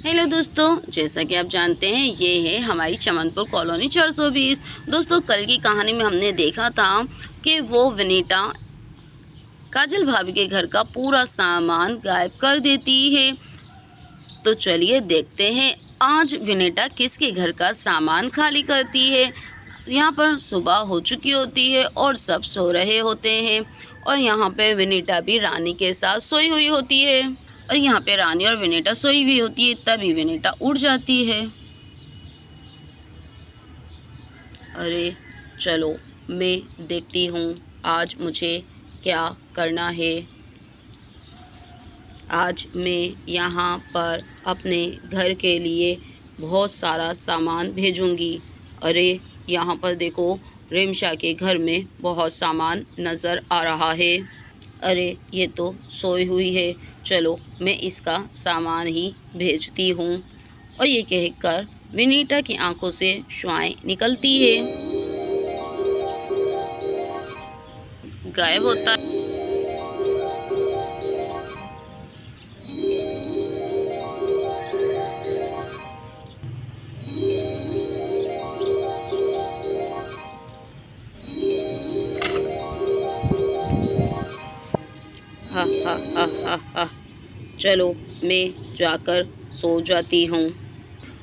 Hello दोस्तों, जैसा कि आप जानते हैं ये है हमारी चमनपुर कॉलोनी 420। दोस्तों, कल की कहानी में हमने देखा था कि वो विनीता काजल भाभी के घर का पूरा सामान गायब कर देती है। तो चलिए देखते हैं आज विनीता किसके घर का सामान खाली करती है। यहाँ पर सुबह हो चुकी होती है और सब सो रहे होते हैं और यहाँ पे विनीता भी रानी के साथ सोई हुई होती है और यहाँ पे रानी और विनीता सोई हुई होती है। तभी विनीता उठ जाती है। अरे चलो मैं देखती हूँ आज मुझे क्या करना है। आज मैं यहाँ पर अपने घर के लिए बहुत सारा सामान भेजूँगी। अरे यहाँ पर देखो, रिमशा के घर में बहुत सामान नज़र आ रहा है। अरे ये तो सोई हुई है, चलो मैं इसका सामान ही भेजती हूँ। और ये कहकर विनीता की आंखों से शुआएं निकलती है, गायब होता है। हा हा हा हा हा। चलो मैं जाकर सो जाती हूँ।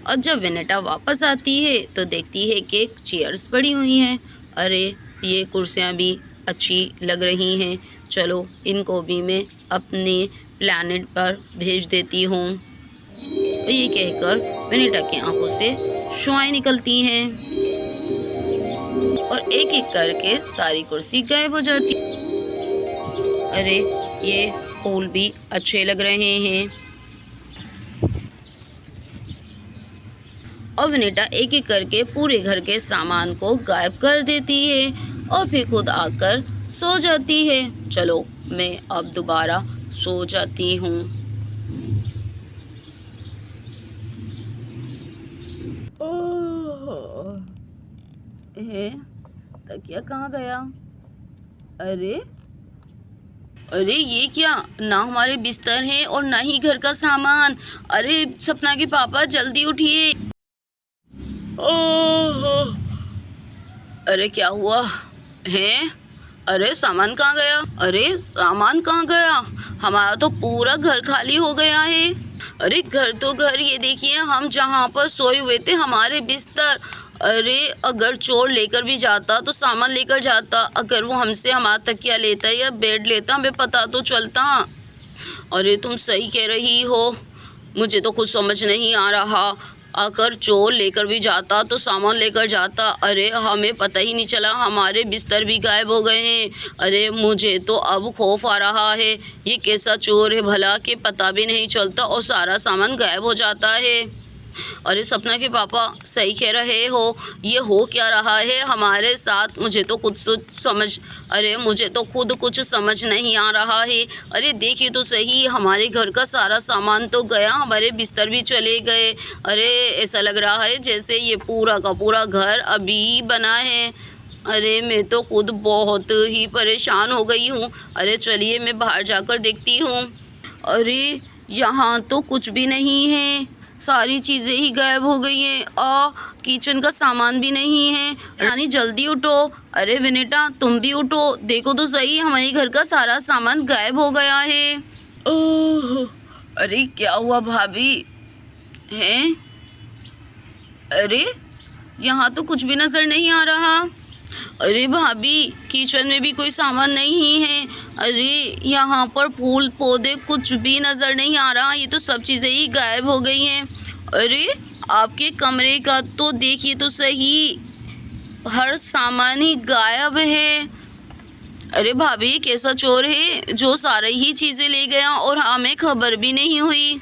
और जब विनीता वापस आती है तो देखती है कि चेयर्स पड़ी हुई हैं। अरे ये कुर्सियाँ भी अच्छी लग रही हैं, चलो इनको भी मैं अपने प्लैनेट पर भेज देती हूँ। और ये कहकर विनीता की आंखों से शुआएं निकलती हैं और एक एक करके सारी कुर्सी गायब हो जाती। अरे ये फूल भी अच्छे लग रहे हैं। और विनीता एक एक करके पूरे घर के सामान को गायब कर देती है और फिर खुद आकर सो जाती है। चलो मैं अब दोबारा सो जाती हूँ। तकिया कहाँ गया? अरे अरे ये क्या, ना हमारे बिस्तर हैं और ना ही घर का सामान। अरे सपना के पापा जल्दी उठिए। अरे क्या हुआ है? अरे सामान कहाँ गया? अरे सामान कहाँ गया? हमारा तो पूरा घर खाली हो गया है। अरे घर तो घर, ये देखिए हम जहाँ पर सोए हुए थे हमारे बिस्तर। अरे अगर चोर लेकर भी जाता तो सामान लेकर जाता, अगर वो हमसे हमारा तकिया लेता या बेड लेता हमें पता तो चलता। अरे तुम सही कह रही हो, मुझे तो कुछ समझ नहीं आ रहा। अगर चोर लेकर भी जाता तो सामान लेकर जाता, अरे हमें पता ही नहीं चला, हमारे बिस्तर भी गायब हो गए हैं। अरे मुझे तो अब खौफ आ रहा है, ये कैसा चोर है भला कि पता भी नहीं चलता और सारा सामान गायब हो जाता है। अरे सपना के पापा सही कह रहे हो, ये हो क्या रहा है हमारे साथ? मुझे तो मुझे तो खुद कुछ समझ नहीं आ रहा है। अरे देखिए तो सही, हमारे घर का सारा सामान तो गया, हमारे बिस्तर भी चले गए। अरे ऐसा लग रहा है जैसे ये पूरा का पूरा घर अभी बना है। अरे मैं तो खुद बहुत ही परेशान हो गई हूँ। अरे चलिए मैं बाहर जाकर देखती हूँ। अरे यहाँ तो कुछ भी नहीं है, सारी चीज़ें ही गायब हो गई हैं और किचन का सामान भी नहीं है। रानी जल्दी उठो। अरे विनीता तुम भी उठो, देखो तो सही हमारे घर का सारा सामान गायब हो गया है। ओह अरे क्या हुआ भाभी? हैं? अरे यहाँ तो कुछ भी नज़र नहीं आ रहा। अरे भाभी किचन में भी कोई सामान नहीं है। अरे यहाँ पर फूल पौधे कुछ भी नज़र नहीं आ रहा, ये तो सब चीज़ें ही गायब हो गई हैं। अरे आपके कमरे का तो देखिए तो सही, हर सामान ही गायब है। अरे भाभी कैसा चोर है जो सारी ही चीज़ें ले गया और हमें खबर भी नहीं हुई?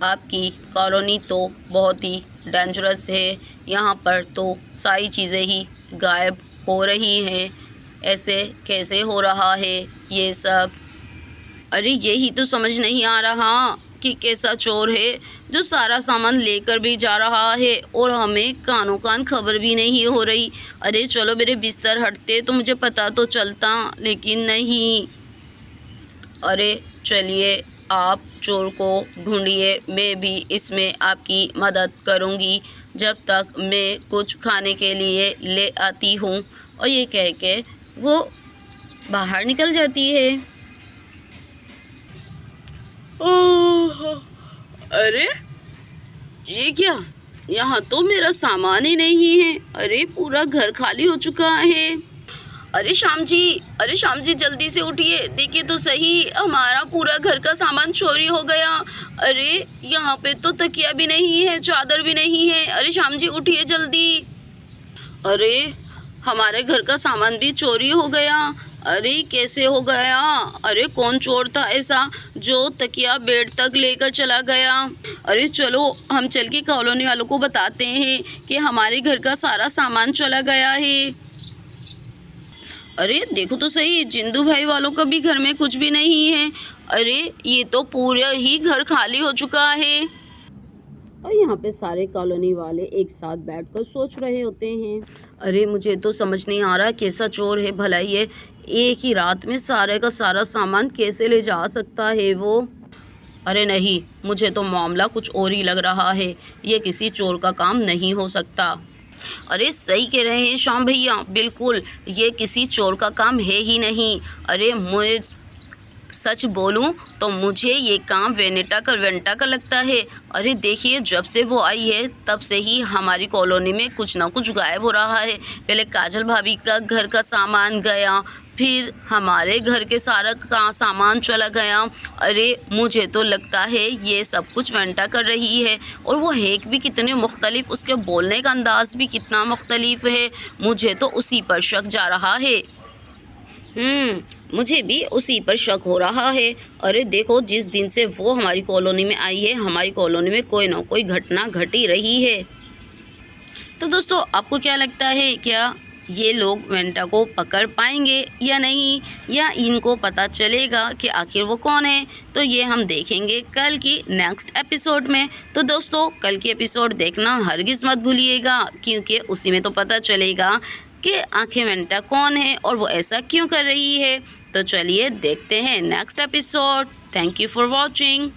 आपकी कॉलोनी तो बहुत ही डेंजरस है, यहाँ पर तो सारी चीज़ें ही गायब हो रही हैं। ऐसे कैसे हो रहा है ये सब? अरे यही तो समझ नहीं आ रहा कि कैसा चोर है जो सारा सामान लेकर भी जा रहा है और हमें कानों कान खबर भी नहीं हो रही। अरे चलो मेरे बिस्तर हटते तो मुझे पता तो चलता, लेकिन नहीं। अरे चलिए आप चोर को ढूंढिए, मैं भी इसमें आपकी मदद करूँगी जब तक मैं कुछ खाने के लिए ले आती हूँ। और ये कह के वो बाहर निकल जाती है। ओह! अरे! ये क्या? यहाँ तो मेरा सामान ही नहीं है। अरे पूरा घर खाली हो चुका है। अरे श्याम जी जल्दी से उठिए, देखिए तो सही, हमारा पूरा घर का सामान चोरी हो गया। अरे यहाँ पे तो तकिया भी नहीं है, चादर भी नहीं है। अरे श्याम जी उठिए जल्दी। अरे हमारे घर का सामान भी चोरी हो गया। अरे कैसे हो गया? अरे कौन चोर था ऐसा जो तकिया बेड तक लेकर चला गया? अरे चलो हम चल के कॉलोनी वालों को बताते हैं कि हमारे घर का सारा सामान चला गया है। अरे देखो तो सही, जिंदू भाई वालों का भी घर में कुछ भी नहीं है। अरे ये तो पूरा ही घर खाली हो चुका है। और यहाँ पे सारे कॉलोनी वाले एक साथ बैठकर सोच रहे होते हैं। अरे मुझे तो समझ नहीं आ रहा कैसा चोर है भला ये, एक ही रात में सारे का सारा सामान कैसे ले जा सकता है वो। अरे नहीं, मुझे तो मामला कुछ और ही लग रहा है, ये किसी चोर का काम नहीं हो सकता। अरे सही कह रहे हैं श्याम भैया, बिल्कुल ये किसी चोर का काम है ही नहीं। अरे मुझे सच बोलूं तो मुझे ये काम वेनेटा का लगता है। अरे देखिए जब से वो आई है तब से ही हमारी कॉलोनी में कुछ ना कुछ गायब हो रहा है। पहले काजल भाभी का घर का सामान गया, फिर हमारे घर के सारा का सामान चला गया। अरे मुझे तो लगता है ये सब कुछ वेंटा कर रही है। और वो हेक भी कितने मुख्तलिफ, उसके बोलने का अंदाज़ भी कितना मुख्तलिफ है। मुझे तो उसी पर शक जा रहा है। मुझे भी उसी पर शक हो रहा है। अरे देखो जिस दिन से वो हमारी कॉलोनी में आई है, हमारी कॉलोनी में कोई ना कोई घटना घट ही रही है। तो दोस्तों आपको क्या लगता है, क्या ये लोग वेंटा को पकड़ पाएंगे या नहीं, या इनको पता चलेगा कि आखिर वो कौन है? तो ये हम देखेंगे कल की नेक्स्ट एपिसोड में। तो दोस्तों कल की एपिसोड देखना हरगिज़ मत भूलिएगा, क्योंकि उसी में तो पता चलेगा कि आखिर वेंटा कौन है और वो ऐसा क्यों कर रही है। तो चलिए देखते हैं next episode. Thank you for watching.